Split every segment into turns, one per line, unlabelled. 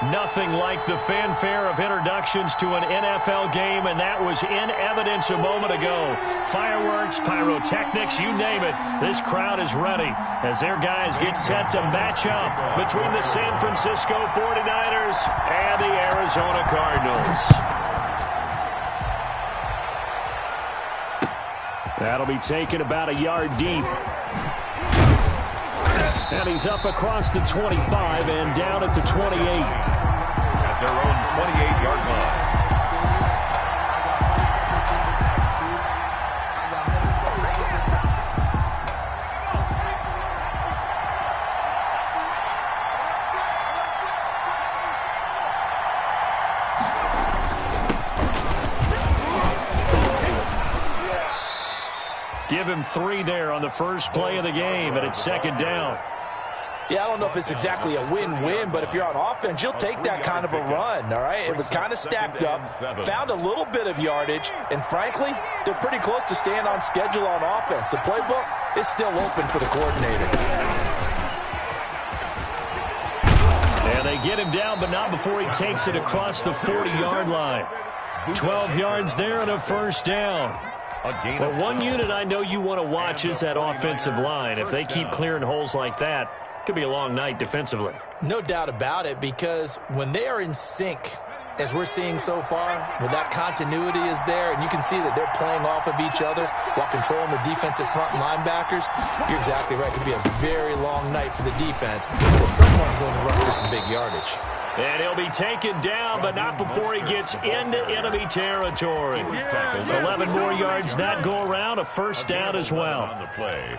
Nothing like the fanfare of introductions to an NFL game, and that was in evidence a moment ago. Fireworks, pyrotechnics, you name it. This crowd is ready as their guys get set to match up between the San Francisco 49ers and the Arizona Cardinals. That'll be taken about a yard deep. And he's up across the 25 and down at the 28.
At their own 28-yard line.
Give him 3 there on the first play of the game, and it's second down.
Yeah, I don't know if it's exactly a win-win, but if you're on offense, you'll take that kind of a run, all right? It was kind of stacked up, found a little bit of yardage, and frankly, they're pretty close to staying on schedule on offense. The playbook is still open for the coordinator.
And they get him down, but not before he takes it across the 40-yard line. 12 yards there and a first down. But one unit I know you want to watch is that offensive line. If they keep clearing holes like that, it could be a long night defensively.
No doubt about it, because when they are in sync, as we're seeing so far, when that continuity is there, and you can see that they're playing off of each other while controlling the defensive front linebackers, you're exactly right. It could be a very long night for the defense, because someone's going to run for some big yardage.
And he'll be taken down, but not before he gets into enemy territory. 11 more yards that go around, a first down as well.
On the play.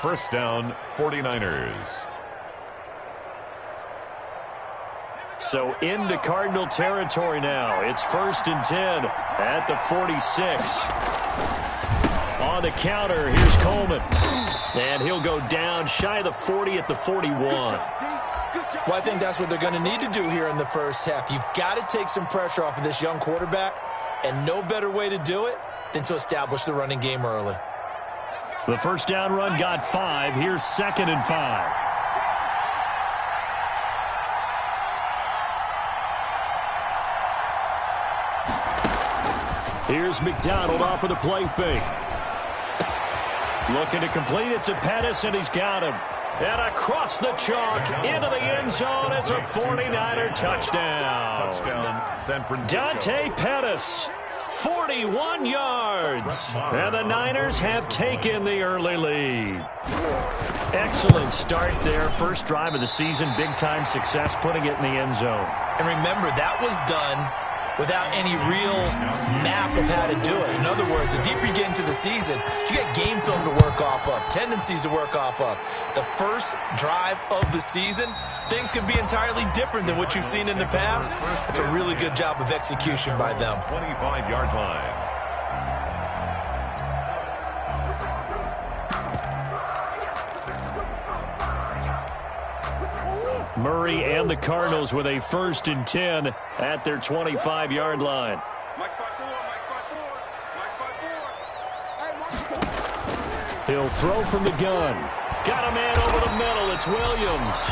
First down, 49ers.
So into Cardinal territory now. It's 1st and 10 at the 46. On the counter, here's Coleman. And he'll go down shy of the 40 at the 41.
Well, I think that's what they're going to need to do here in the first half. You've got to take some pressure off of this young quarterback, and no better way to do it than to establish the running game early.
The first down run got 5. Here's 2nd and 5. Here's McDonald off of the play fake. Looking to complete it to Pettis, and he's got him. And across the chalk, into the end zone, it's a 49er touchdown.
Touchdown, San Francisco.
Dante Pettis, 41 yards. And the Niners have taken the early lead. Excellent start there. First drive of the season, big-time success, putting it in the end zone.
And remember, that was done without any real map of how to do it. In other words, the deeper you get into the season, you get game film to work off of, tendencies to work off of. The first drive of the season, things can be entirely different than what you've seen in the past. It's a really good job of execution by them.
25-yard line.
Murray and the Cardinals with a 1st and 10 at their 25-yard line. He'll throw from the gun. Got a man over the middle. It's Williams.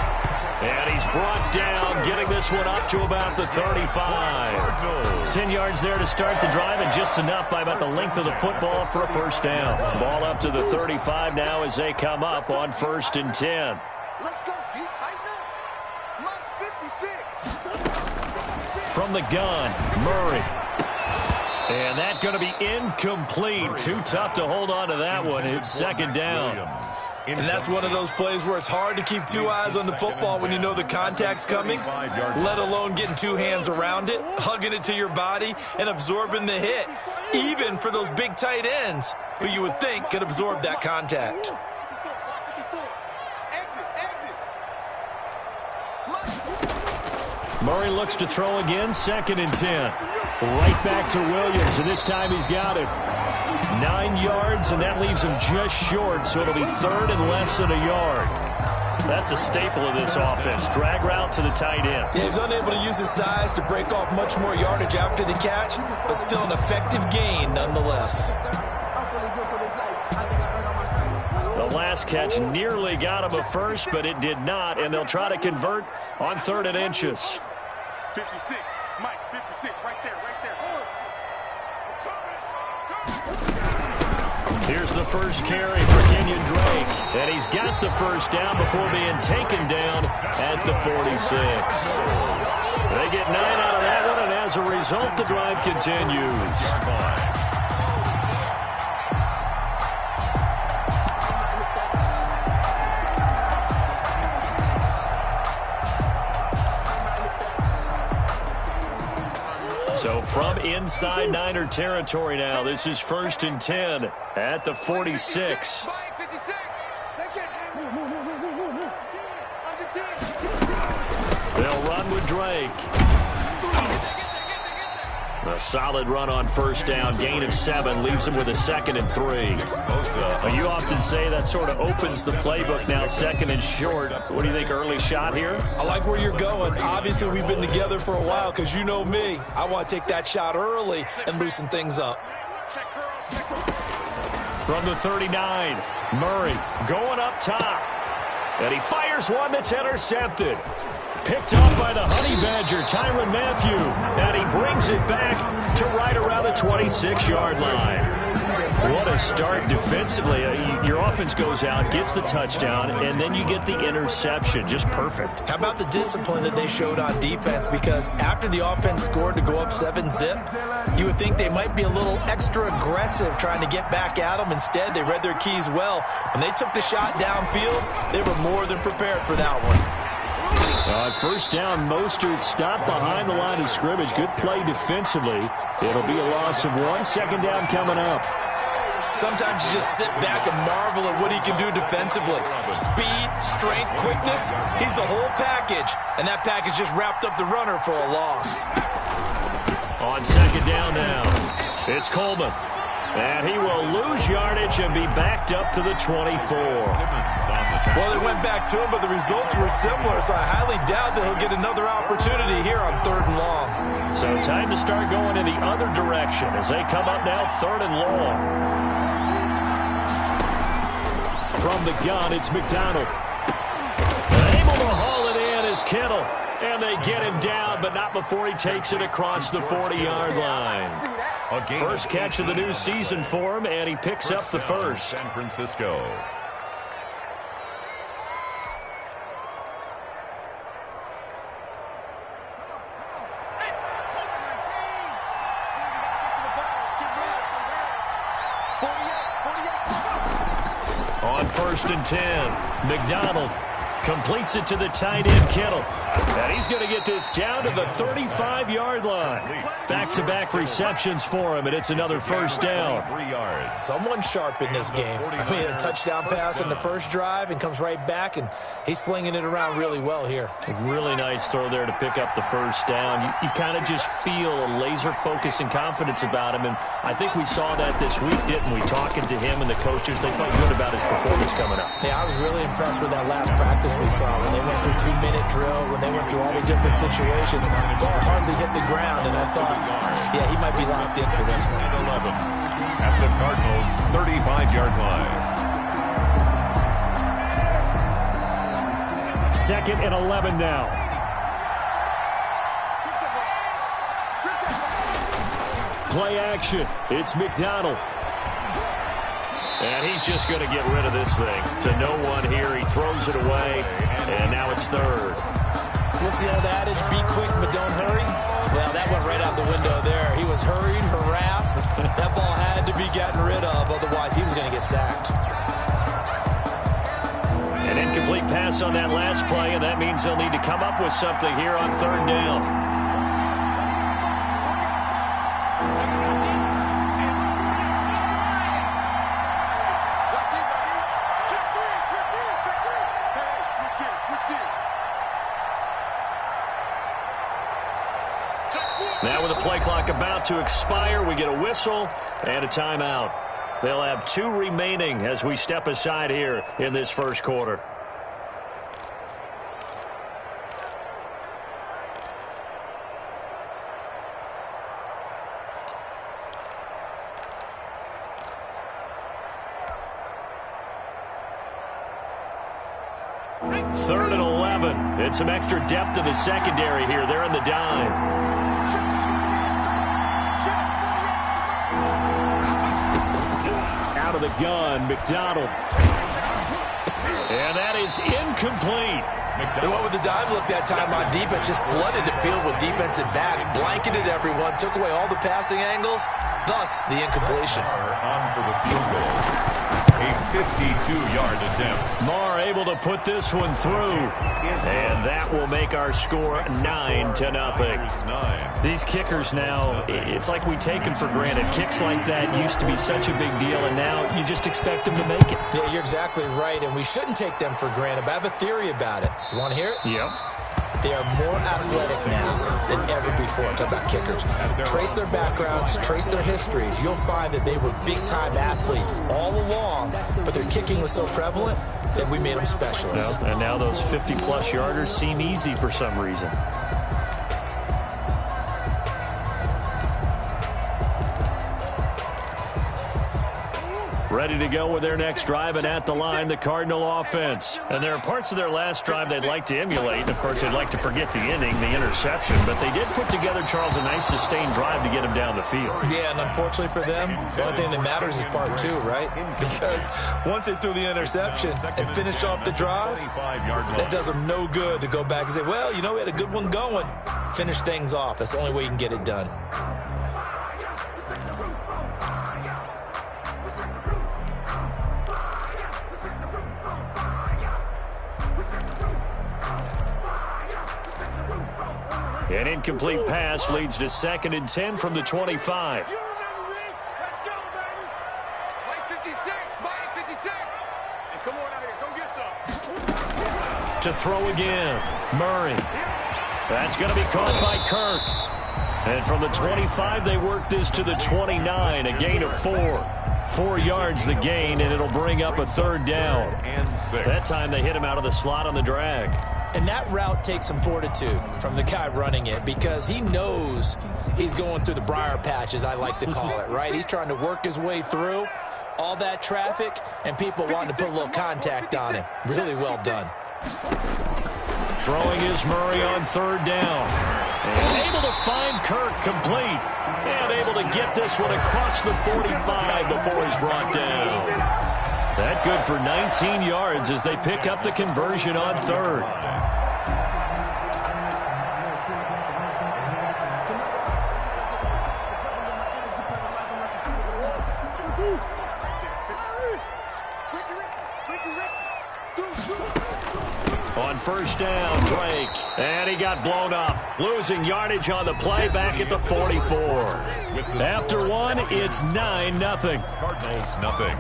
And he's brought down, getting this one up to about the 35. 10 yards there to start the drive, and just enough by about the length of the football for a first down. Ball up to the 35 now as they come up on 1st and 10.
Let's go, D. Tighten up. Mike 56.
From the gun, Murray. And that's going to be incomplete. Too tough to hold on to that one. It's second down.
And that's one of those plays where it's hard to keep 2 eyes on the football when you know the contact's coming, let alone getting 2 hands around it, hugging it to your body, and absorbing the hit, even for those big tight ends who you would think could absorb that contact.
Murray looks to throw again, 2nd and 10. Right back to Williams, and this time he's got it. 9 yards, and that leaves him just short, so it'll be 3rd and less than a yard. That's a staple of this offense. Drag route to the tight end.
Yeah, he was unable to use his size to break off much more yardage after the catch, but still an effective gain nonetheless.
The last catch nearly got him a first, but it did not, and they'll try to convert on 3rd and inches.
56. Mike, 56, right there, right there.
Here's the first carry for Kenyon Drake. And he's got the first down before being taken down at the 46. They get 9 out of that one, and as a result, the drive continues. So from inside Niner territory now, this is 1st and 10 at the 46. They'll run with Drake. A solid run on first down. Gain of 7 leaves him with a 2nd and 3. You often say that sort of opens the playbook now, 2nd and short. What do you think, early shot here?
I like where you're going. Obviously, we've been together for a while because you know me. I want to take that shot early and loosen things up.
From the 39, Murray going up top. And he fires one that's intercepted. Picked off by the Honey Badger, Tyrann Mathieu. And he brings it back to right around the 26-yard line. What a start defensively. Your offense goes out, gets the touchdown, and then you get the interception. Just perfect.
How about the discipline that they showed on defense? Because after the offense scored to go up 7-zip, you would think they might be a little extra aggressive trying to get back at them. Instead, they read their keys well. When they took the shot downfield, they were more than prepared for that one.
First down, Mostert stopped behind the line of scrimmage. Good play defensively. It'll be a loss of 1. 2nd down coming up.
Sometimes you just sit back and marvel at what he can do defensively. Speed, strength, quickness, he's the whole package. And that package just wrapped up the runner for a loss.
On 2nd down now, it's Coleman. And he will lose yardage and be backed up to the 24.
Well, they went back to him, but the results were similar, so I highly doubt that he'll get another opportunity here on 3rd and long.
So time to start going in the other direction as they come up now 3rd and long. From the gun, it's McDonald. Able to haul it in is Kittle. And they get him down, but not before he takes it across the 40-yard line. First catch of the new season for him, and he picks up the first.
San Francisco.
On 1st and 10, McDonald completes it to the tight end, Kittle. And he's going to get this down to the 35-yard line. Back-to-back receptions for him, and it's another first down.
3 yards.
Someone sharp in this game. I mean, a touchdown pass in the first drive and comes right back, and he's flinging it around really well here.
A really nice throw there to pick up the first down. You kind of just feel a laser focus and confidence about him, and I think we saw that this week, didn't we? Talking to him and the coaches, they felt good about his performance coming up.
Yeah, I was really impressed with that last practice we saw when they went through 2-minute drill, when they went through all the different situations. Ball hardly hit the ground, and I thought, yeah, he might be locked in for this one.
11 at the Cardinals' 35-yard line.
2nd and 11 now. Play action. It's McDonald. And he's just going to get rid of this thing to no one here. He throws it away, and now it's 3rd.
What's the old adage? Be quick, but don't hurry. Well, that went right out the window there. He was hurried, harassed. That ball had to be gotten rid of, otherwise he was going to get sacked.
An incomplete pass on that last play, and that means they'll need to come up with something here on 3rd down. Now with the play clock about to expire, we get a whistle and a timeout. They'll have 2 remaining as we step aside here in this first quarter.
Hey!
3rd and 11. It's some extra depth to the secondary here. They're in the dime. Out of the gun, McDonald. And that is incomplete.
They went with the dime look that time on defense, just flooded the field with defensive backs, blanketed everyone, took away all the passing angles, thus the incompletion.
On for the field goal. A 52-yard attempt.
Marr able to put this one through. And that will make our score 9-0. These kickers now, it's like we take them for granted. Kicks like that used to be such a big deal, and now you just expect them to make it.
Yeah, you're exactly right, and we shouldn't take them for granted, but I have a theory about it. You want to hear it?
Yep.
They are more athletic now than ever before. Talk about kickers. Trace their backgrounds, trace their histories. You'll find that they were big-time athletes all along, but their kicking was so prevalent that we made them specialists.
And now those 50-plus yarders seem easy for some reason. Ready to go with their next drive, and at the line, the Cardinal offense. And there are parts of their last drive they'd like to emulate. And, of course, they'd like to forget the inning, the interception. But they did put together, Charles, a nice sustained drive to get him down the field.
Yeah, and unfortunately for them, the only thing that matters is part 2, right? Because once they threw the interception and finished off the drive, that does them no good to go back and say, well, you know, we had a good one going. Finish things off. That's the only way you can get it done.
An incomplete pass leads to 2nd and 10 from the 25.
Let's go, baby. Play 56, Mike, 56. And come on out here, go get some.
To throw again, Murray. That's going to be caught by Kirk. And from the 25, they work this to the 29, a gain of 4. 4 yards the gain, and it'll bring up a 3rd down. That time they hit him out of the slot on the drag.
And that route takes some fortitude from the guy running it because he knows he's going through the briar patch, as I like to call it, right? He's trying to work his way through all that traffic and people wanting to put a little contact on him. Really well done.
Throwing is Murray on 3rd down. And able to find Kirk complete. And able to get this one across the 45 before he's brought down. That good for 19 yards as they pick up the conversion on 3rd. On 1st down, Drake. And he got blown up. Losing yardage on the play back at the 44. After one, it's 9-0.
Cardinals, nothing.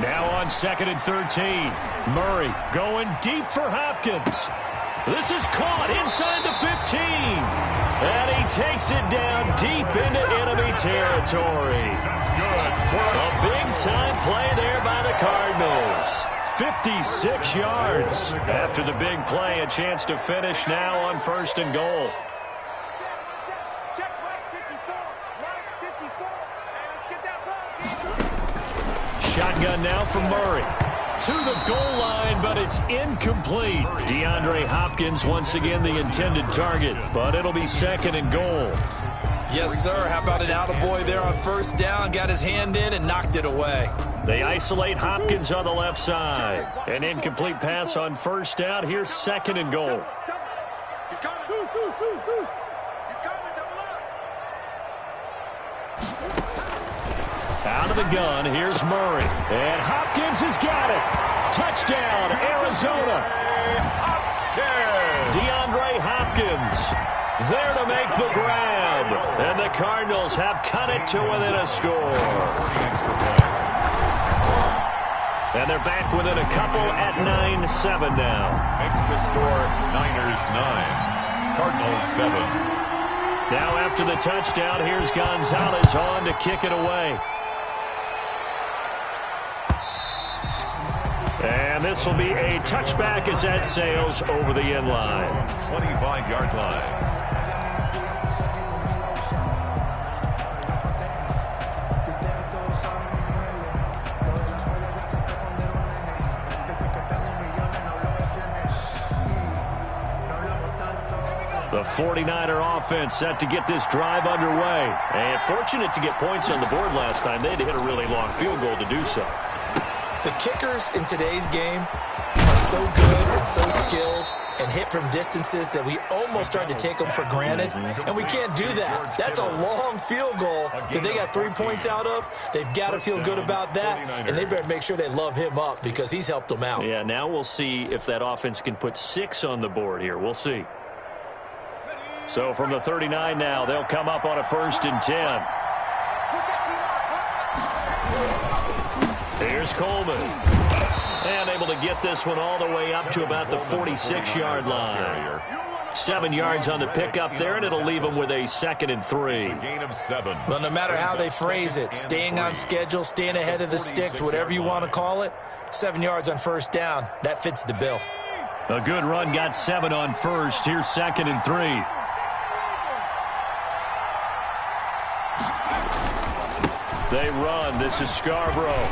Now on 2nd and 13. Murray going deep for Hopkins. This is caught inside the 15. And he takes it down deep into enemy territory. A big-time play there by the Cardinals. 56 yards. After the big play, a chance to finish now on 1st and goal. Shotgun now from Murray. To the goal line, but it's incomplete. DeAndre Hopkins once again the intended target, but it'll be 2nd and goal.
Yes, sir. How about an attaboy there on 1st down? Got his hand in and knocked it away.
They isolate Hopkins on the left side. An incomplete pass on 1st down. Here's 2nd and goal.
He's coming. He's coming. Double up.
Out of the gun, here's Murray. And Hopkins has got it. Touchdown, Arizona. DeAndre Hopkins there to make the grab. And the Cardinals have cut it to within a score. And they're back within a couple at 9-7 now.
Makes the score Niners 9. Cardinals 7.
Now after the touchdown, here's Gonzalez on to kick it away. And And this will be a touchback as that sails over the end line.
25-yard line.
The 49er offense set to get this drive underway. And fortunate to get points on the board last time. They had to hit a really long field goal to do so.
The kickers in today's game are so good and so skilled and hit from distances that we almost start to take them for granted. And we can't do that. That's a long field goal that they got 3 points out of. They've got to feel good about that. And they better make sure they love him up because he's helped them out.
Yeah, now we'll see if that offense can put 6 on the board here. We'll see. So from the 39 now, they'll come up on a 1st and 10. Here's Coleman. And able to get this one all the way up to about the 46-yard line. 7 yards on the pickup there, and it'll leave them with a 2nd and 3.
A gain of 7.
Well, no matter how they phrase it, staying on schedule, staying ahead of the sticks, whatever you want to call it, 7 yards on 1st down, that fits the bill.
A good run, got 7 on 1st. Here's 2nd and 3. They run. This is Scarborough.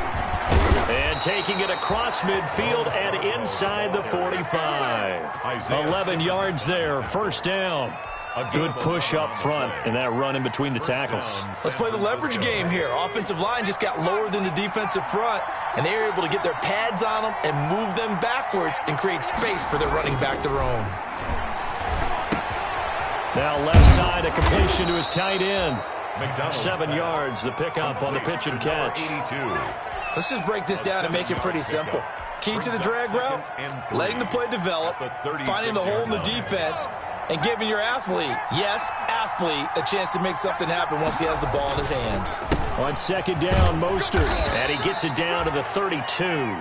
And taking it across midfield and inside the 45. 11 yards there, 1st down. A good push up front and that run in between the tackles.
Let's play the leverage game here. Offensive line just got lower than the defensive front, and they were able to get their pads on them and move them backwards and create space for their running back to roam.
Now left side, a completion to his tight end. 7 yards, the pickup on the pitch and catch.
Let's just break this down and make it pretty simple. Key to the drag route, letting the play develop, finding the hole in the defense, and giving your athlete, yes, athlete, a chance to make something happen once he has the ball in his hands.
On 2nd down, Mostert, and he gets it down to the 32.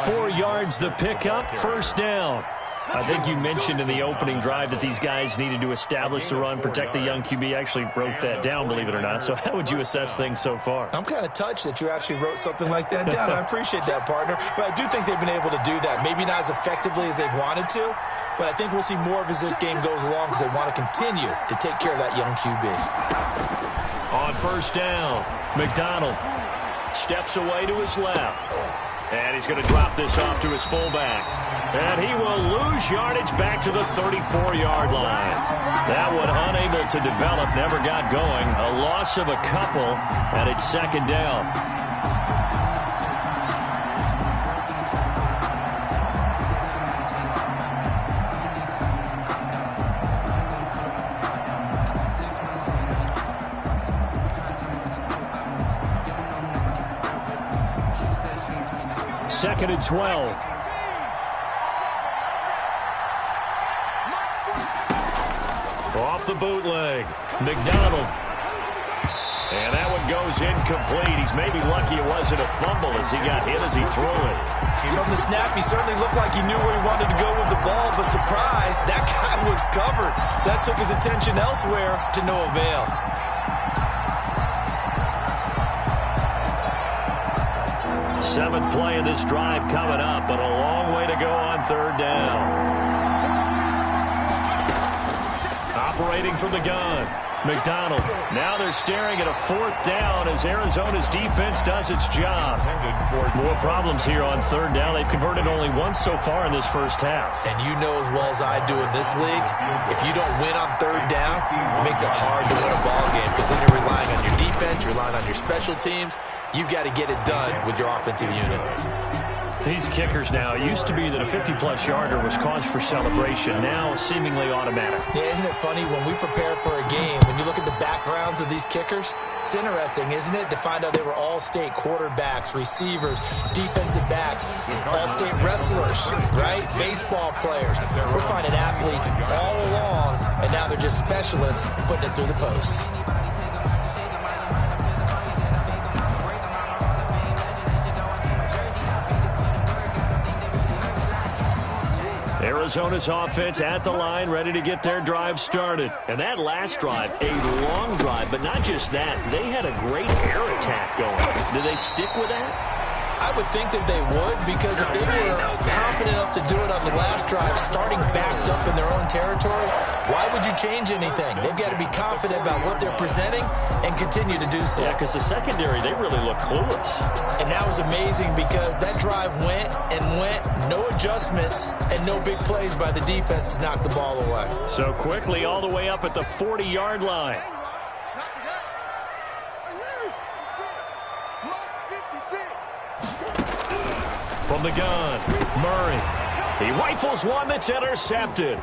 4 yards, the pickup, 1st down. I think you mentioned in the opening drive that these guys needed to establish the run, protect the young QB. Actually wrote that down, believe it or not. So how would you assess things so far?
I'm kind of touched that you actually wrote something like that down. I appreciate that, partner. But I do think they've been able to do that. Maybe not as effectively as they've wanted to, but I think we'll see more of as this game goes along because they want to continue to take care of that young QB.
On 1st down, McDonald steps away to his left. And he's going to drop this off to his fullback. And he will lose yardage back to the 34-yard line. That one unable to develop, never got going. A loss of a couple, and it's 2nd down. Second and 12. Off the bootleg. McDonald. And that one goes incomplete. He's maybe lucky it wasn't a fumble as he got hit as he threw it.
From the snap, he certainly looked like he knew where he wanted to go with the ball, but surprise, that guy was covered. So that took his attention elsewhere to no avail.
Seventh play of this drive coming up, but a long way to go on 3rd down. Operating from the gun, McDonald. Now they're staring at a 4th down as Arizona's defense does its job. More problems here on 3rd down. They've converted only once so far in this first half.
And you know as well as I do in this league, if you don't win on 3rd down, it makes it hard to win a ball game because then you're relying on your defense, you're relying on your special teams. You've got to get it done with your offensive unit.
These kickers now, it used to be that a 50-plus yarder was cause for celebration. Now seemingly automatic.
Yeah, isn't it funny when we prepare for a game, when you look at the backgrounds of these kickers, it's interesting, isn't it, to find out they were all-state quarterbacks, receivers, defensive backs, all-state wrestlers, right? Baseball players. We're finding athletes all along, and now they're just specialists putting it through the posts.
Arizona's offense at the line, ready to get their drive started. And that last drive, a long drive, but not just that. They had a great air attack going. Do they stick with that?
I would think that they would, because if they were confident enough to do it on the last drive, starting backed up in their own territory, why would you change anything? They've got to be confident about what they're presenting and continue to do so.
Yeah, because the secondary, they really look clueless.
And that was amazing because that drive went and went, no adjustments, and no big plays by the defense to knock the ball away.
So quickly all the way up at the 40-yard line. From the gun, Murray. He rifles one that's intercepted.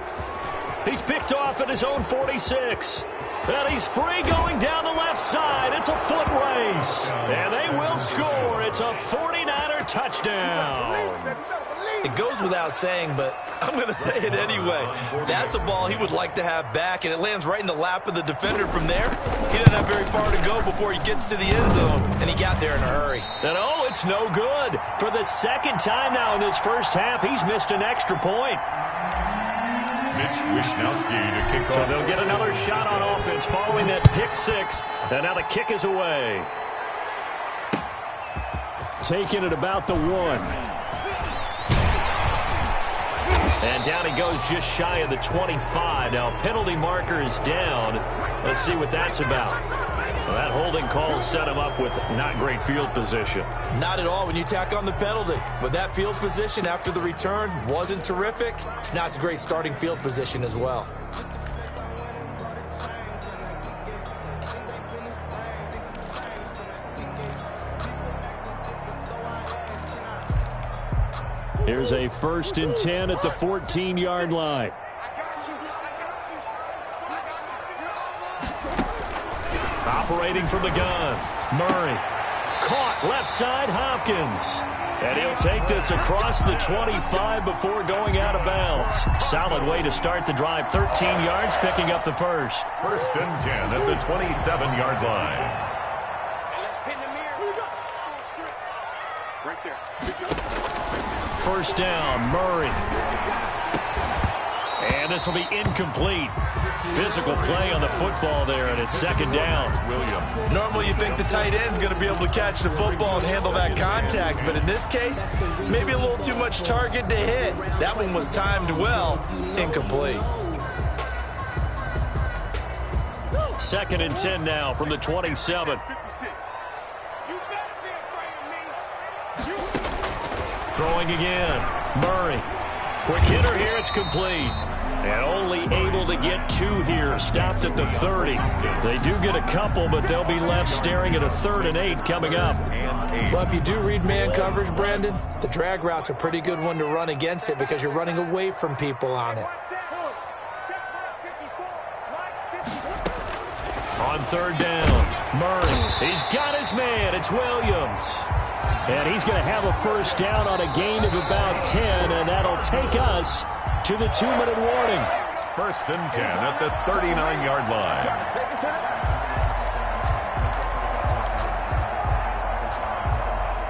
He's picked off at his own 46. And he's free going down the left side. It's a foot race. And they will score. It's a 49er touchdown.
It goes without saying, but I'm going to say it anyway. That's a ball he would like to have back, and it lands right in the lap of the defender from there. He doesn't have very far to go before he gets to the end zone, and he got there in a hurry.
And oh, it's no good. For the second time now in this first half, he's missed an extra point.
Mitch Wishnowsky to kick off.
So they'll get another shot on offense following that pick six, and now the kick is away. Taking it about the 1. And down he goes just shy of the 25. Now penalty marker is down. Let's see what that's about. Well, that holding call set him up with not great field position.
Not at all when you tack on the penalty. But that field position after the return wasn't terrific. It's not a great starting field position as well.
Here's a 1st and 10 at the 14-yard line. Operating from the gun, Murray. Caught left side, Hopkins. And he'll take this across the 25 before going out of bounds. Solid way to start the drive. 13 yards, picking up the first.
1st and 10 at the 27-yard line.
Let's pin the mirror. Right there.
1st down, Murray. And this will be incomplete. Physical play on the football there, and it's 2nd down.
Williams.
Normally you think the tight end's going to be able to catch the football and handle that contact, but in this case, maybe a little too much target to hit. That one was timed well, incomplete.
2nd and 10 now from the 27.
56. You better be afraid of me.
Throwing again, Murray. Quick hitter here, it's complete. And only able to get 2 here, stopped at the 30. They do get a couple, but they'll be left staring at a 3rd and 8 coming up.
Well, if you do read man coverage, Brandon, the drag route's a pretty good one to run against it because you're running away from people on it.
On 3rd down, Murray. He's got his man. It's Williams. And he's going to have a 1st down on a gain of about 10, and that'll take us to the 2-minute warning.
1st and 10 at the 39-yard line.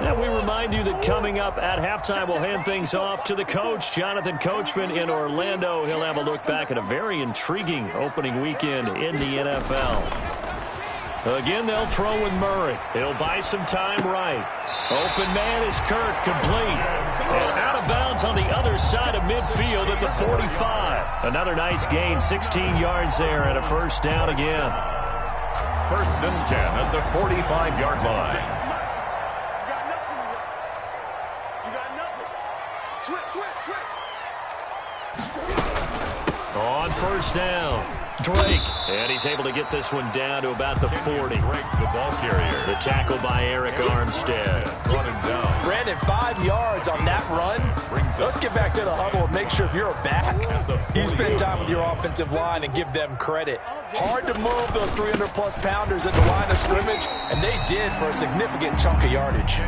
And we remind you that coming up at halftime, we'll hand things off to the coach, Jonathan Coachman in Orlando. He'll have a look back at a very intriguing opening weekend in the NFL. Again, they'll throw with Murray. He'll buy some time right. Open man is Kirk, complete. And out of bounds on the other side of midfield at the 45. Another nice gain, 16 yards there, and a 1st down again.
1st and 10 at the 45-yard line.
You got nothing. Switch.
On 1st down, Drake. And he's able to get this one down to about the 40.
Drake, the ball carrier.
The tackle by Eric Armstead.
Brought him down.
Brandon, 5 yards on that run. Let's get back to the huddle and make sure if you're a back, you spend time with your offensive line and give them credit. Hard to move those 300-plus pounders at the line of scrimmage, and they did for a significant chunk of yardage.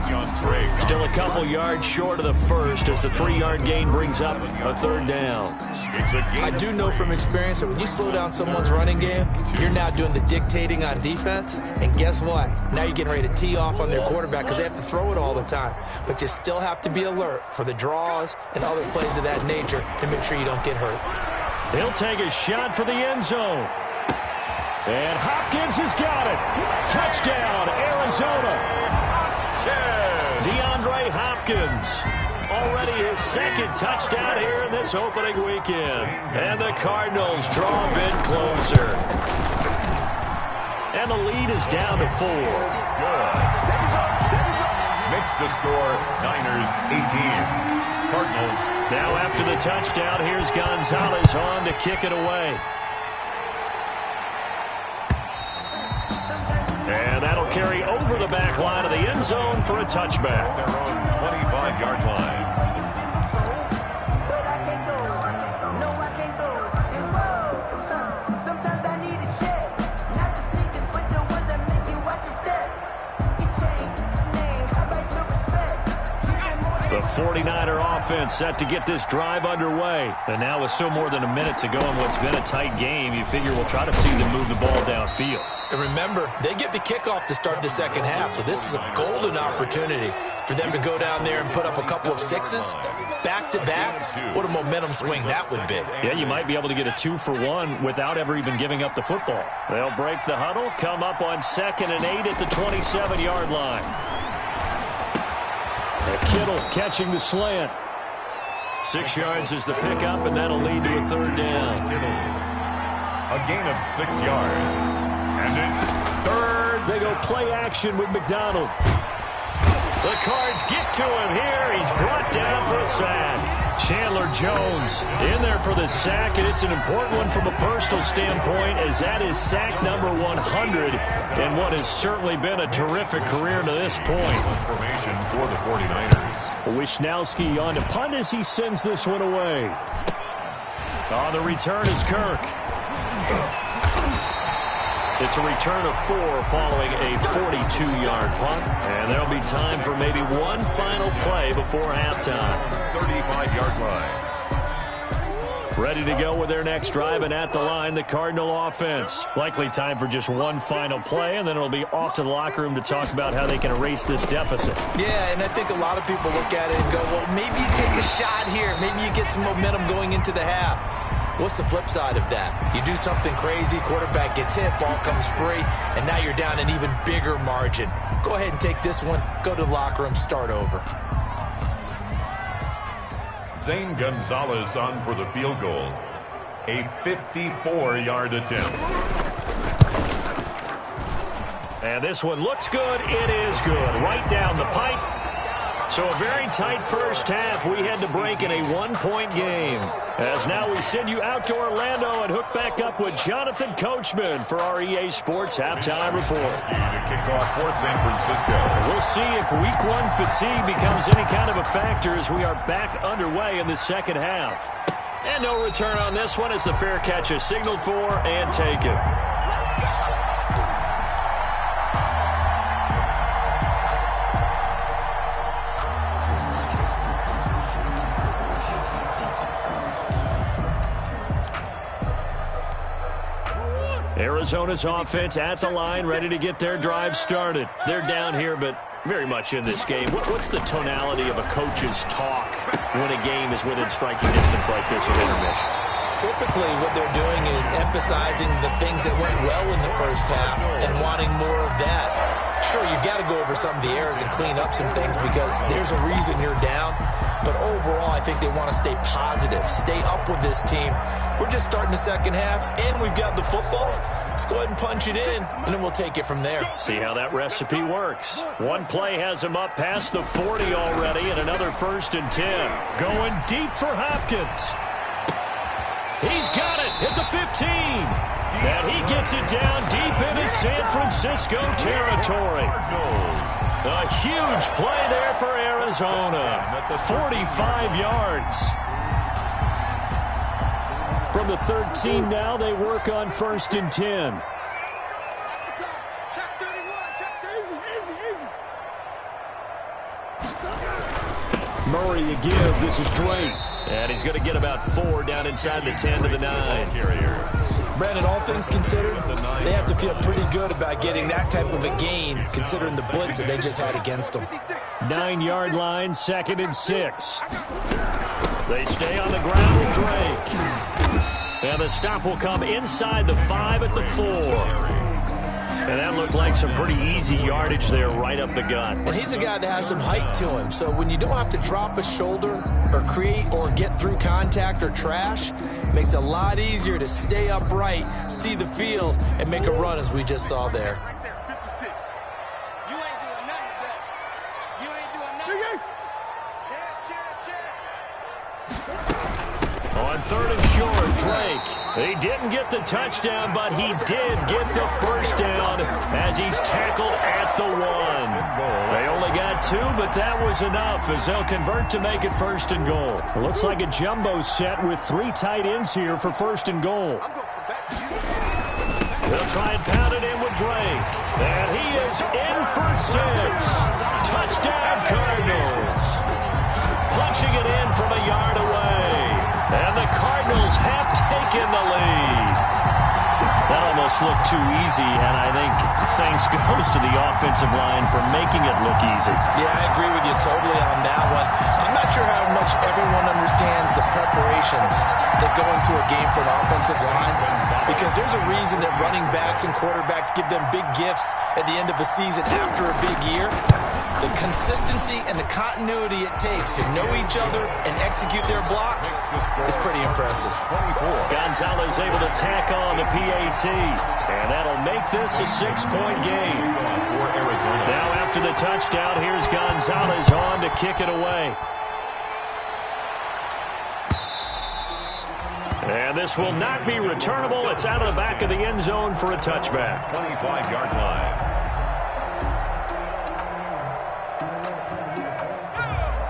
Still a couple yards short of the 1st as the 3-yard gain brings up a 3rd down.
I do know from experience that when you slow down someone's running game, you're now doing the dictating on defense, and guess what? Now you're getting ready to tee off on their quarterback because they have to throw it all the time. But you still have to be alert for the draws and other plays of that nature to make sure you don't get hurt.
He'll take a shot for the end zone. And Hopkins has got it. Touchdown, Arizona. DeAndre Hopkins. Already his second touchdown here in this opening weekend. And the Cardinals draw a bit closer. And the lead is down to 4.
Good. Makes the score Niners 18. Cardinals.
Now after the touchdown, here's Gonzalez on to kick it away. And that'll carry over the back line of the end zone for a touchback.
Their own 25-yard line.
The 49er offense set to get this drive underway. And now with still more than a minute to go in what's been a tight game, you figure we'll try to see them move the ball downfield.
And remember, they get the kickoff to start the second half, so this is a golden opportunity for them to go down there and put up a couple of sixes back-to-back. What a momentum swing that would be.
Yeah, you might be able to get a 2-for-1 without ever even giving up the football. They'll break the huddle, come up on 2nd and 8 at the 27-yard line. Kittle catching the slant. 6 yards is the pickup, and that'll lead to a 3rd down.
Kittle. A gain of 6 yards. And it's 3rd.
They go play action with McDonald. The Cards get to him here. He's brought down for a sack. Chandler Jones in there for the sack, and it's an important one from a personal standpoint, as that is sack number 100 and what has certainly been a terrific career to this point.
Formation for the 49ers.
Wisnowski on to punt as he sends this one away. On the return is Kirk. It's a return of 4 following a 42-yard punt. And there'll be time for maybe one final play before halftime.
35-yard line.
Ready to go with their next drive, and at the line, the Cardinal offense. Likely time for just one final play, and then it'll be off to the locker room to talk about how they can erase this deficit.
Yeah, and I think a lot of people look at it and go, well, maybe you take a shot here. Maybe you get some momentum going into the half. What's the flip side of that? You do something crazy, quarterback gets hit, ball comes free, and now you're down an even bigger margin. Go ahead and take this one, go to the locker room, start over.
Zane Gonzalez on for the field goal. A 54-yard attempt.
And this one looks good. It is good. Right down the pipe. So a very tight first half. We had to break in a 1-point game. As now we send you out to Orlando and hook back up with Jonathan Coachman for our EA Sports Halftime Report.
To kick off for San Francisco.
We'll see if Week 1 fatigue becomes any kind of a factor as we are back underway in the second half. And no return on this one as the fair catch is signaled for and taken. Arizona's offense at the line, ready to get their drive started. They're down here, but very much in this game. What's the tonality of a coach's talk when a game is within striking distance like this at intermission?
Typically, what they're doing is emphasizing the things that went well in the first half and wanting more of that. Sure, you've got to go over some of the errors and clean up some things because there's a reason you're down. But overall, I think they want to stay positive, stay up with this team. We're just starting the second half, and we've got the football. Let's go ahead and punch it in, and then we'll take it from there.
See how that recipe works. One play has him up past the 40 already, and another 1st and 10. Going deep for Hopkins. He's got it at the 15. And he gets it down deep into San Francisco territory. A huge play there for Arizona. 45 yards. From the 13 now, they work on 1st and 10.
Check 31, check 30, easy.
Murray to give. This is Drake. And he's going to get about 4 down inside the 10 to the 9.
Brandon, all things considered, they have to feel pretty good about getting that type of a gain, considering the blitz that they just had against them.
9-yard line, 2nd and 6. They stay on the ground with Drake. And the stop will come inside the 5 at the 4. And that looked like some pretty easy yardage there right up the gut.
And he's a guy that has some height to him, so when you don't have to drop a shoulder or create or get through contact or trash, it makes it a lot easier to stay upright, see the field, and make a run as we just saw there.
Right there, 56. You ain't doing nothing with that. You ain't doing nothing.
On 3rd and short, Drake. He didn't get the touchdown, but he did get the first down as he's tackled at the 1. They only got 2, but that was enough as they'll convert to make it 1st and goal. It looks like a jumbo set with 3 tight ends here for 1st and goal. They'll try and pound it in with Drake. And he is in for 6. Touchdown, Cardinals. Punching it in from a yard away. And the Cardinals have taken the lead. That almost looked too easy, and I think thanks goes to the offensive line for making it look easy.
Yeah, I agree with you totally on that one. I'm not sure how much everyone understands the preparations that go into a game for an offensive line, because there's a reason that running backs and quarterbacks give them big gifts at the end of the season after a big year. The consistency and the continuity it takes to know each other and execute their blocks is pretty impressive.
Gonzalez able to tack on the PAT, and that'll make this a 6-point game. Now after the touchdown, here's Gonzalez on to kick it away. And this will not be returnable. It's out of the back of the end zone for a touchback.
25-yard line.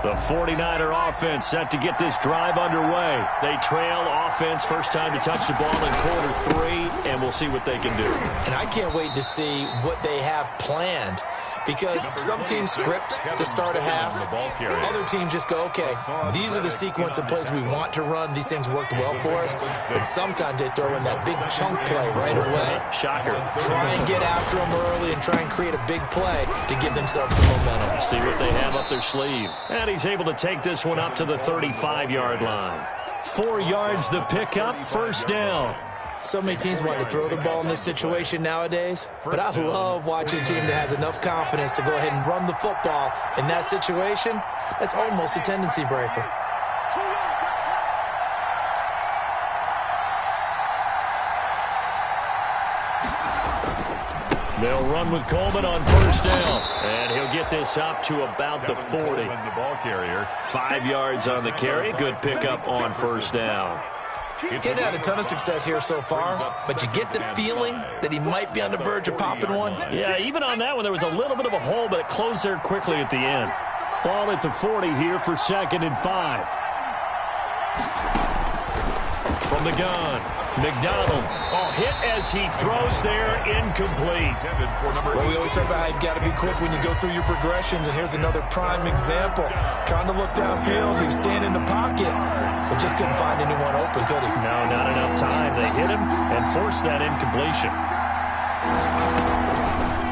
The 49er offense set to get this drive underway. They trail offense, first time to touch the ball in quarter 3, and we'll see what they can do.
And I can't wait to see what they have planned, because some teams script to start a half. Other teams just go, okay, these are the sequence of plays we want to run. These things worked well for us. And sometimes they throw in that big chunk play right away.
Shocker.
Try and get after them early and try and create a big play to give themselves some momentum.
See what they have up their sleeve. And he's able to take this one up to the 35-yard line. 4 yards the pickup, first down.
So many teams want to throw the ball in this situation nowadays, but I love watching a team that has enough confidence to go ahead and run the football in that situation. That's almost a tendency breaker.
They'll run with Coleman on first down, and he'll get this up to about the 40. 5 yards on the carry. Good pickup on first down.
He's had a ton of success here so far, but you get the feeling that he might be on the verge of popping one.
Yeah, even on that one, there was a little bit of a hole, but it closed there quickly at the end. Ball at the 40 here for 2nd and 5. From the gun, McDonald. Hit as he throws there, incomplete.
Well, we always talk about how you've got to be quick when you go through your progressions, and here's another prime example. Trying to look downfield, he was standing in the pocket, but just couldn't find anyone open, could he?
No, not enough time. They hit him and forced that incompletion.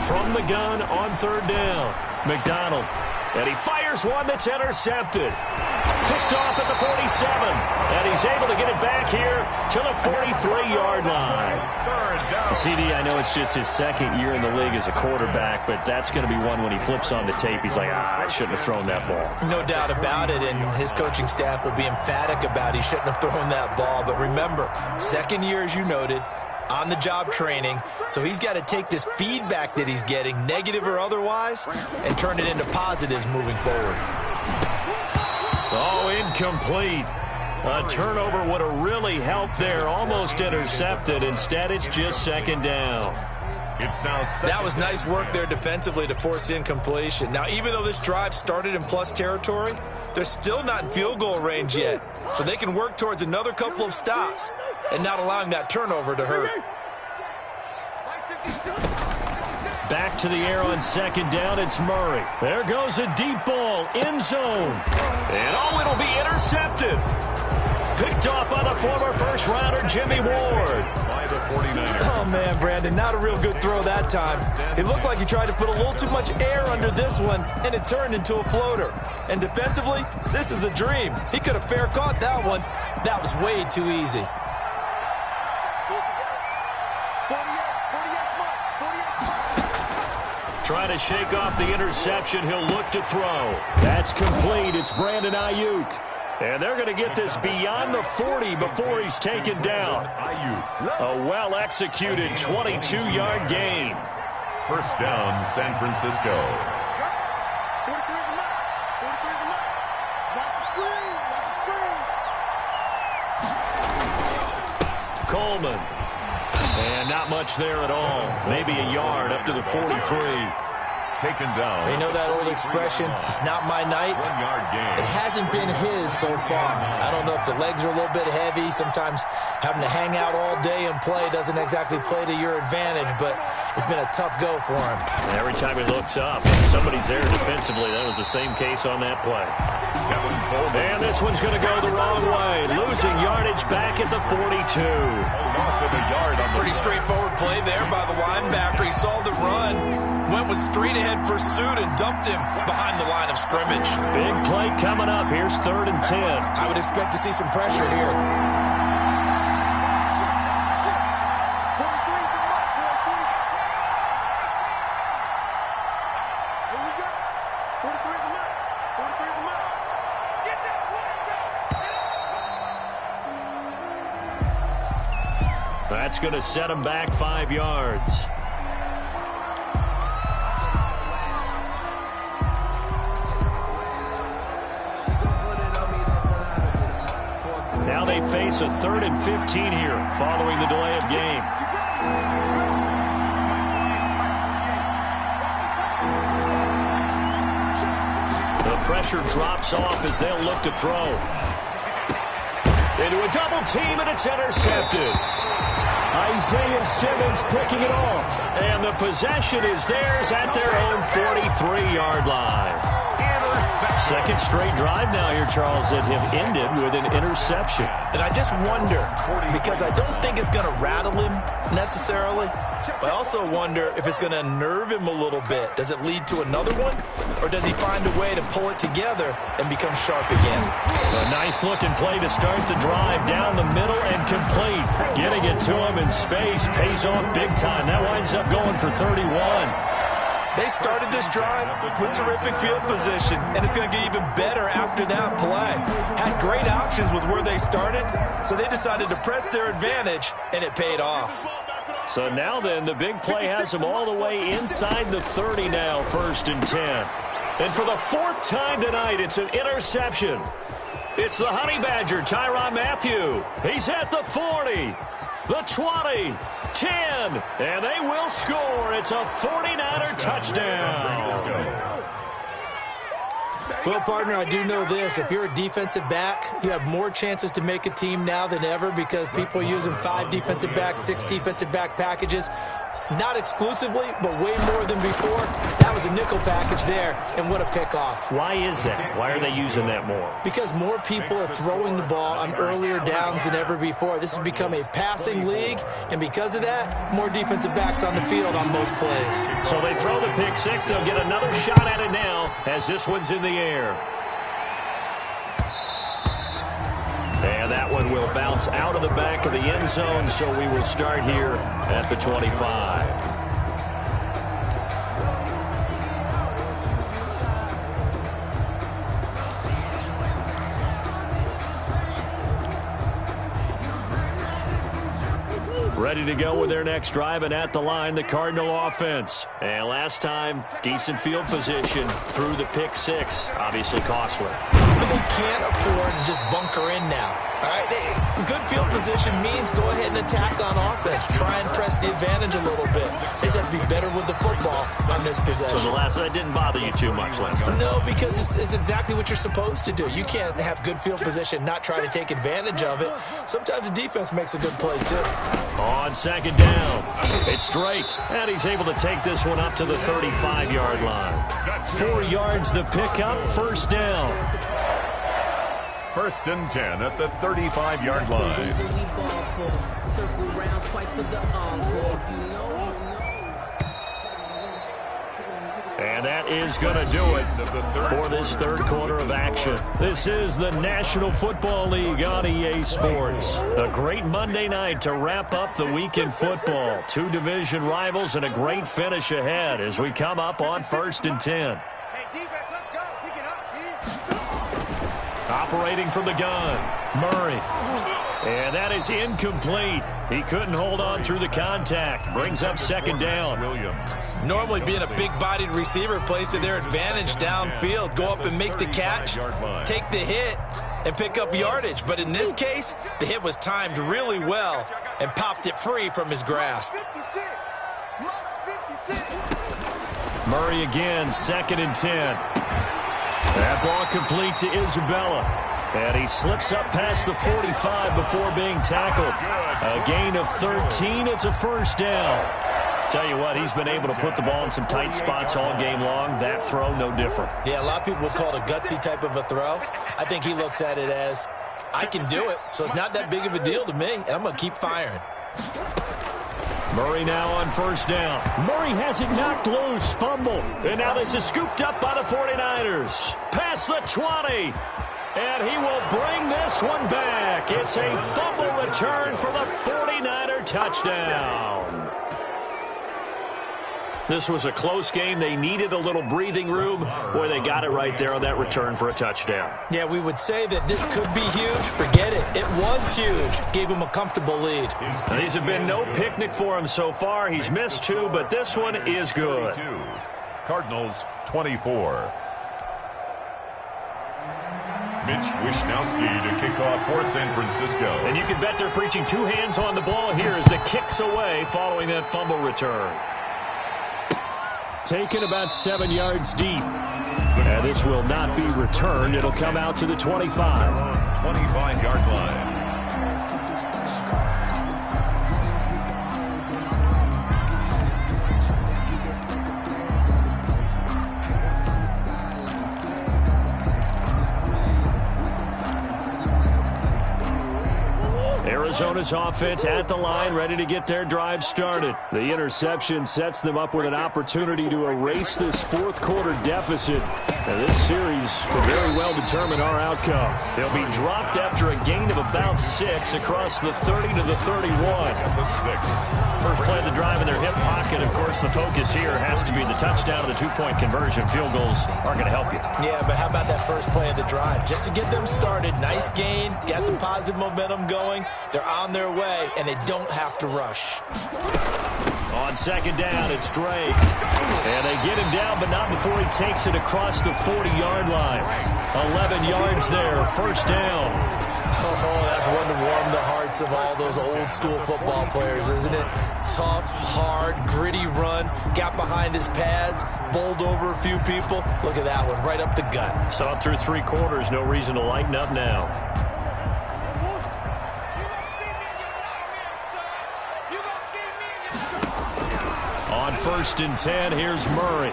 From the gun on 3rd down, McDonald. And he fires one that's intercepted. Picked off at the 47. And he's able to get it back here to the 43-yard line. CD, I know it's just his 2nd year in the league as a quarterback, but that's going to be one when he flips on the tape. He's like, I shouldn't have thrown that ball.
No doubt about it, and his coaching staff will be emphatic about he shouldn't have thrown that ball. But remember, 2nd year, as you noted, on-the-job training, so he's got to take this feedback that he's getting, negative or otherwise, and turn it into positives moving forward.
Oh, incomplete. A turnover would have really helped there. Almost intercepted. Instead, it's just 2nd down.
That was nice work there defensively to force incompletion. Now, even though this drive started in plus territory, they're still not in field goal range yet, so they can work towards another couple of stops and not allowing that turnover to hurt.
Back to the air on 2nd down, it's Murray. There goes a deep ball, end zone. And it'll be intercepted. Picked off by the former first-rounder Jimmy Ward.
Oh, man, Brandon, not a real good throw that time. It looked like he tried to put a little too much air under this one, and it turned into a floater. And defensively, this is a dream. He could have fair caught that one. That was way too easy.
trying to shake off the interception. He'll look to throw. That's complete. It's Brandon Ayuk. And they're going to get this beyond the 40 before he's taken down. A well-executed 22-yard gain.
First down, San Francisco.
Coleman. And not much there at all. Maybe a yard up to the 43.
Taken down.
You know that old expression, it's not my night?
1 yard gain.
It hasn't been his so far. I don't know if the legs are a little bit heavy. Sometimes having to hang out all day and play doesn't exactly play to your advantage, but it's been a tough go for him.
And every time he looks up, somebody's there defensively. That was the same case on that play. And this one's going to go the wrong way. Losing yardage back at the 42.
Loss of a yard on the
Pretty straightforward play there by the linebacker. He saw the run, went with straight-ahead pursuit, and dumped him behind the line of scrimmage.
Big play coming up. Here's 3rd and 10.
I would expect to see some pressure here.
That's going to set him back 5 yards. Now they face a 3rd and 15 here following the delay of game. The pressure drops off as they'll look to throw. Into a double team, and it's intercepted. Isaiah Simmons picking it off. And the possession is theirs at their own 43-yard line. Second straight drive now here, Charles, that have ended with an interception.
And I just wonder, because I don't think it's going to rattle him necessarily, but I also wonder if it's going to nerve him a little bit. Does it lead to another one, or does he find a way to pull it together and become sharp again?
A nice-looking play to start the drive down the middle and complete. Getting it to him in space pays off big time. That winds up going for 31.
They started this drive with terrific field position, and it's going to get even better after that play. Had great options with where they started, so they decided to press their advantage, and it paid off.
So now then, the big play has them all the way inside the 30 now, 1st and 10. And for the 4th time tonight, it's an interception. It's the Honey Badger, Tyrann Mathieu. He's at the 40, the 20, 10, and they will score. It's a 49er touchdown.
Well, partner, I do know this. If you're a defensive back, you have more chances to make a team now than ever because people are using 5 defensive backs, 6 defensive back packages. Not exclusively, but way more than before. That was a nickel package there, and what a pickoff.
Why is that? Why are they using that more?
Because more people are throwing the ball on earlier downs than ever before. This has become a passing league, and because of that, more defensive backs on the field on most plays.
So they throw the pick six. They'll get another shot at it now as this one's in the air. And that one will bounce out of the back of the end zone, so we will start here at the 25. Ready to go with their next drive, and at the line, the Cardinal offense. And last time, decent field position through the pick six. Obviously costly.
But they can't afford to just bunker in now. All right, good field position means go ahead and attack on offense. Try and press the advantage a little bit. They just have to be better with the football on this possession.
So that didn't bother you too much last time?
No, because it's exactly what you're supposed to do. You can't have good field position, not try to take advantage of it. Sometimes the defense makes a good play, too.
On second down, it's Drake, and he's able to take this one up to the 35-yard line. 4 yards the pickup, first down.
1st and 10 at the 35-yard line.
And that is going to do it for this third quarter of action. This is the National Football League on EA Sports. A great Monday night to wrap up the week in football. Two division rivals and a great finish ahead as we come up on 1st and 10.
Hey, defense, let's go. Pick it up, D.
Operating from the gun, Murray. And that is incomplete. He couldn't hold on through the contact. Brings up 2nd down.
Normally being a big-bodied receiver plays to their advantage downfield. Go up and make the catch, take the hit, and pick up yardage. But in this case, the hit was timed really well and popped it free from his grasp.
56. Mark's 56.
Murray again, 2nd and 10. That ball complete to Isabella. And he slips up past the 45 before being tackled. A gain of 13. It's a 1st down. Tell you what, he's been able to put the ball in some tight spots all game long. That throw, no different.
Yeah, a lot of people would call it a gutsy type of a throw. I think he looks at it as, I can do it, so it's not that big of a deal to me, and I'm going to keep firing.
Murray now on 1st down. Murray has it knocked loose. Fumble. And now this is scooped up by the 49ers. Past the 20. And he will bring this one back. It's a fumble return for the 49er touchdown. This was a close game. They needed a little breathing room. Boy, they got it right there on that return for a touchdown.
Yeah, we would say that this could be huge. Forget it. It was huge. Gave him a comfortable lead.
These have been no picnic for him so far. He's missed 2, but this one is good.
Cardinals 24. Mitch Wishnowsky to kick off for San Francisco.
And you can bet they're preaching 2 hands on the ball here as the kick's away following that fumble return. Taken about 7 yards deep. And this will not be returned. It'll come out to the 25.
25-yard line.
Arizona's offense at the line, ready to get their drive started. The interception sets them up with an opportunity to erase this 4th quarter deficit. And this series could very well determine our outcome. They'll be dropped after a gain of about 6 across the 30 to the 31. First play of the drive in their hip pocket. Of course, the focus here has to be the touchdown and the 2-point conversion. Field goals aren't going to help you.
Yeah, but how about that first play of the drive? Just to get them started, nice gain, got some positive momentum going. They're on their way, and they don't have to rush.
On 2nd down, it's Drake. And they get him down, but not before he takes it across the 40-yard line. 11 yards there, 1st down.
Oh, that's one to warm the hearts of all those old-school football players, isn't it? Tough, hard, gritty run. Got behind his pads, bowled over a few people. Look at that one, right up the gut.
Saw it through 3 quarters, no reason to lighten up now. On 1st and 10, here's Murray.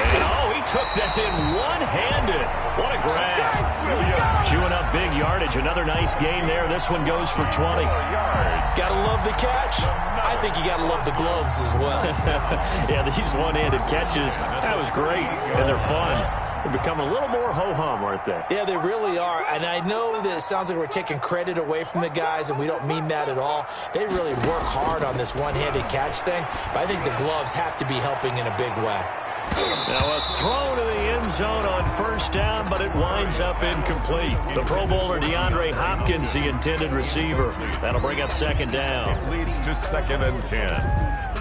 And, he took that in one-handed. What a grab. Chewing up big yardage. Another nice gain there. This one goes for 20.
Gotta love the catch. I think you gotta love the gloves as well.
Yeah, these one-handed catches, that was great. And they're fun. They've become a little more ho-hum, aren't they?
Yeah, they really are. And I know that it sounds like we're taking credit away from the guys, and we don't mean that at all. They really work hard on this one-handed catch thing, but I think the gloves have to be helping in a big way.
Now a throw to the end zone on 1st down, but it winds up incomplete. The Pro Bowler DeAndre Hopkins, the intended receiver. That'll bring up 2nd down.
It leads to 2nd and 10.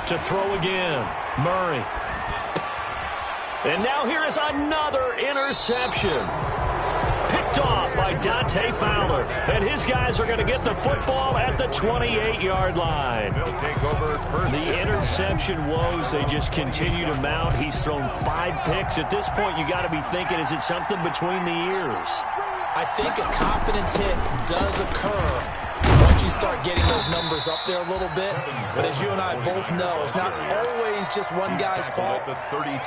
To throw again, Murray. And now here is another interception. Picked off by Dante Fowler. And his guys are going to get the football at the 28-yard line.
They'll take over first.
The interception woes, they just continue to mount. He's thrown 5 picks. At this point, you got to be thinking, is it something between the ears?
I think a confidence hit does occur once once you start getting those numbers up there a little bit. But as you and I both know, it's not always just one guy's fault.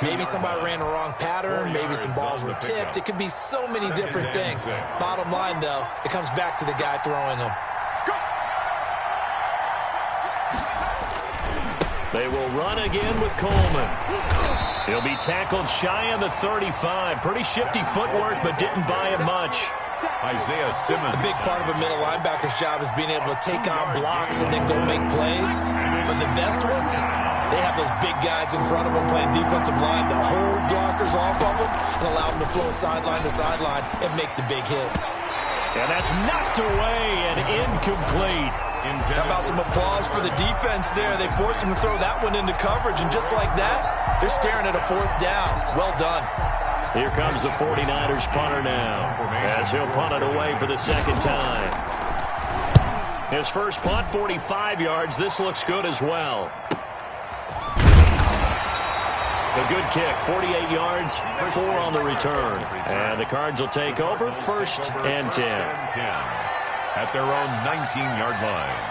Maybe somebody ran the wrong pattern. Maybe some balls were tipped. It could be so many different things. Bottom line, though, it comes back to the guy throwing them.
They will run again with Coleman. He'll be tackled shy of the 35. Pretty shifty footwork, but didn't buy it much.
Isaiah Simmons.
A big part of a middle linebacker's job is being able to take on blocks and then go make plays. But the best ones, they have those big guys in front of them playing defensive line to hold blockers off of them and allow them to flow sideline to sideline and make the big hits.
And that's knocked away and incomplete.
How about some applause for the defense there? They forced him to throw that one into coverage, and just like that, they're staring at a 4th down. Well done.
Here comes the 49ers punter now, as he'll punt it away for the second time. His first punt, 45 yards. This looks good as well. A good kick, 48 yards, 4 on the return. And the Cards will take over, 1st and 10.
At their own 19-yard line.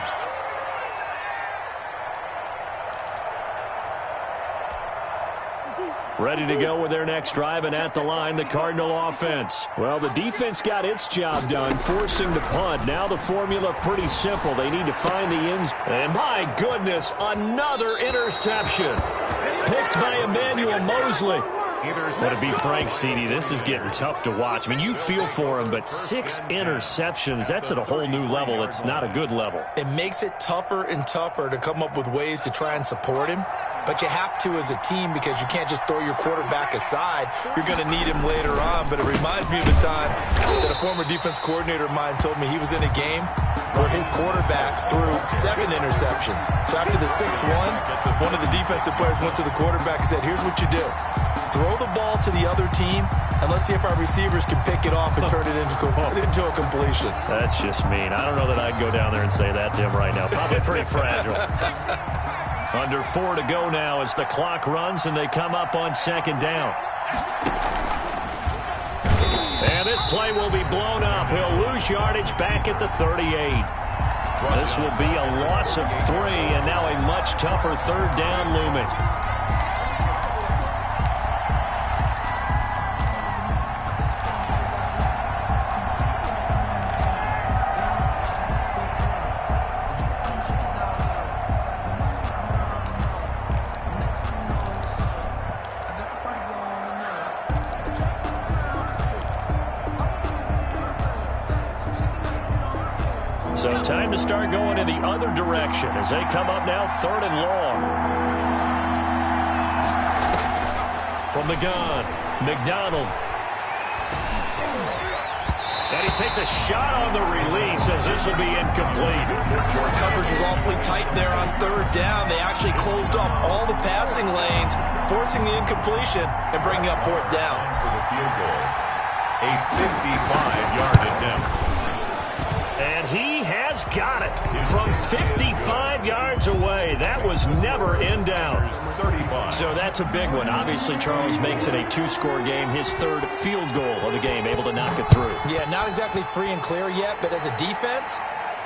Ready to go with their next drive, and at the line, the Cardinal offense. Well, the defense got its job done, forcing the punt. Now the formula pretty simple. They need to find the ends. And my goodness, another interception. Picked by Emmanuel Mosley. But to be frank, CD, this is getting tough to watch. I mean, you feel for him, but 6 interceptions, that's at a whole new level. It's not a good level.
It makes it tougher and tougher to come up with ways to try and support him. But you have to as a team because you can't just throw your quarterback aside. You're going to need him later on. But it reminds me of a time that a former defense coordinator of mine told me he was in a game where his quarterback threw 7 interceptions. So after the 6-1, one of the defensive players went to the quarterback and said, here's what you do. Throw the ball to the other team, and let's see if our receivers can pick it off and turn it into a completion.
That's just mean. I don't know that I'd go down there and say that to him right now. Probably pretty fragile. Under 4 to go now as the clock runs, and they come up on 2nd down. And this play will be blown up. He'll lose yardage back at the 38. This will be a loss of 3, and now a much tougher 3rd down looming. So time to start going in the other direction as they come up now 3rd and long. From the gun, McDonald. And he takes a shot on the release as this will be incomplete.
Coverage was awfully tight there on 3rd down. They actually closed off all the passing lanes, forcing the incompletion and bringing up 4th down.
For the field goal, a 55-yard attempt.
And he has got it from 55 yards away. That was never in doubt. So that's a big one. Obviously, Charles makes it a 2-score game, his 3rd field goal of the game, able to knock it through.
Yeah, not exactly free and clear yet, but as a defense,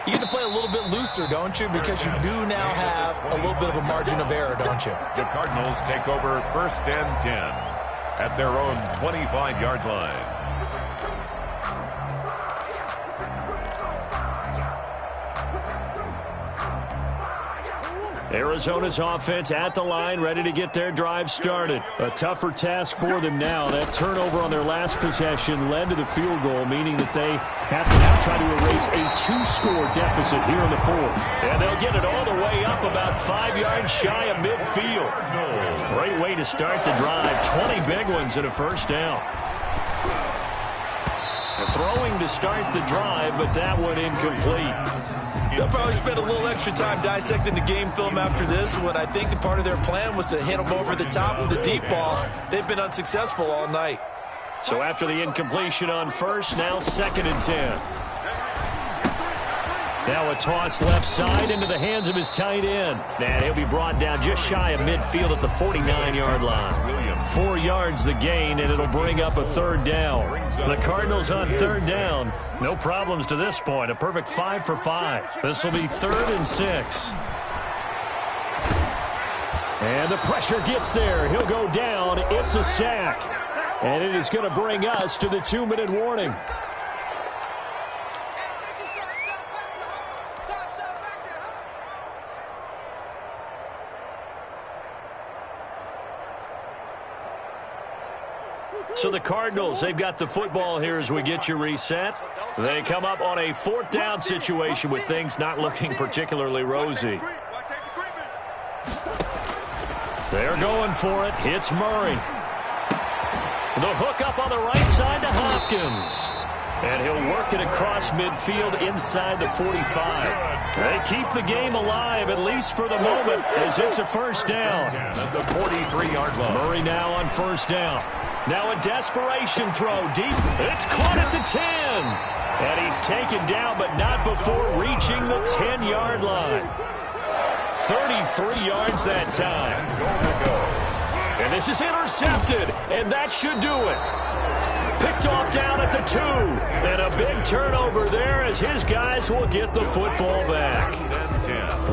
you get to play a little bit looser, don't you? Because you do now have a little bit of a margin of error, don't you?
The Cardinals take over 1st and 10 at their own 25-yard line.
Arizona's offense at the line, ready to get their drive started. A tougher task for them now. That turnover on their last possession led to the field goal, meaning that they have to now try to erase a 2-score deficit here in the 4th. And they'll get it all the way up about 5 yards shy of midfield. Great way to start the drive. 20 big ones and a 1st down. Throwing to start the drive, but that one incomplete.
They'll probably spend a little extra time dissecting the game film after this one. I think the part of their plan was to hit them over the top with the deep ball. They've been unsuccessful all night.
So after the incompletion on 1st, now 2nd and 10. Now a toss left side into the hands of his tight end. And he'll be brought down just shy of midfield at the 49-yard line. 4 yards the gain, and it'll bring up a third down. The Cardinals on third down. No problems to this point. A perfect 5 for 5. This will be 3rd and 6. And the pressure gets there. He'll go down. It's a sack. And it is going to bring us to the 2-minute warning. So the Cardinals, they've got the football here as we get you reset. They come up on a 4th down situation with things not looking particularly rosy. They're going for it. It's Murray. The hook up on the right side to Hopkins. And he'll work it across midfield inside the 45. They keep the game alive, at least for the moment, as it's a first down.
At the 43-yard line.
Murray now on first down. Now a desperation throw deep. It's caught at the 10. And he's taken down, but not before reaching the 10-yard line. 33 yards that time. And this is intercepted, and that should do it. Picked off down at the 2. And a big turnover there as his guys will get the football back.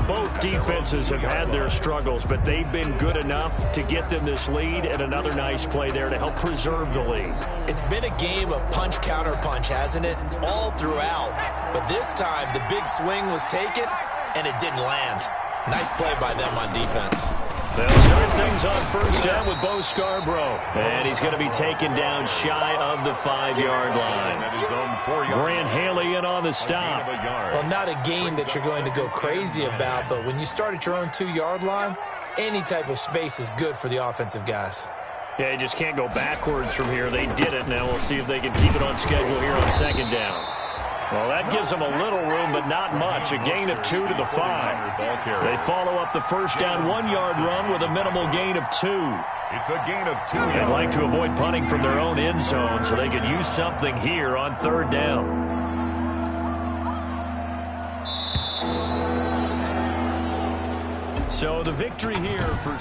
Both defenses have had their struggles, but they've been good enough to get them this lead, and another nice play there to help preserve the lead.
It's been a game of punch-counter-punch, hasn't it? All throughout. But this time, the big swing was taken, and it didn't land. Nice play by them on defense.
They'll start things on first down with Bo Scarborough. And he's going to be taken down shy of the 5-yard line. Grant Haley in on the stop.
Well, not a game that you're going to go crazy about, but when you start at your own 2-yard line, any type of space is good for the offensive guys.
Yeah, you just can't go backwards from here. They did it. Now we'll see if they can keep it on schedule here on second down. Well, that gives them a little room, but not much. A gain of 2 to the 5. They follow up the first down 1-yard run with a minimal gain of 2.
It's a gain of 2.
They'd like to avoid punting from their own end zone so they could use something here on third down. So the victory here for